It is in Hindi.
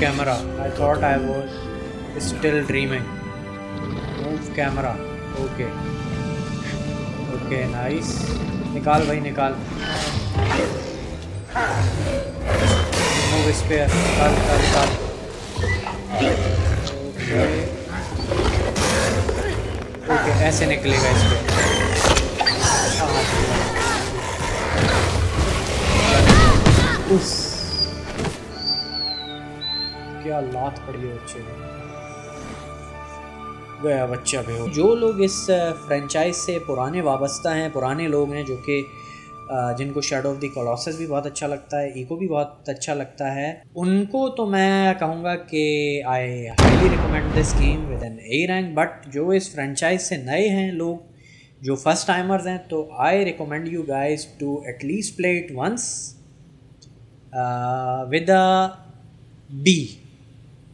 camera. I thought I was still dreaming. Move camera. Okay. Okay, nice. निकाल भाई निकाल. Move spare. निकाल निकाल निकाल. Okay. Okay, ऐसे निकलेगा इस पे. उस क्या लात पड़ी है बच्चे को. गया बच्चा भी हो. जो लोग इस फ्रेंचाइज से पुराने वाबस्ता हैं, पुराने लोग हैं, जो कि जिनको शैडो ऑफ द कॉलोसस भी बहुत अच्छा लगता है, इको भी बहुत अच्छा लगता है, उनको तो मैं कहूँगा कि I highly recommend this game with an A rank. But जो इस फ्रेंचाइज से नए हैं लोग, जो फर्स्ट टाइमर्स हैं, तो I recommend you guys to at least play it once with a B.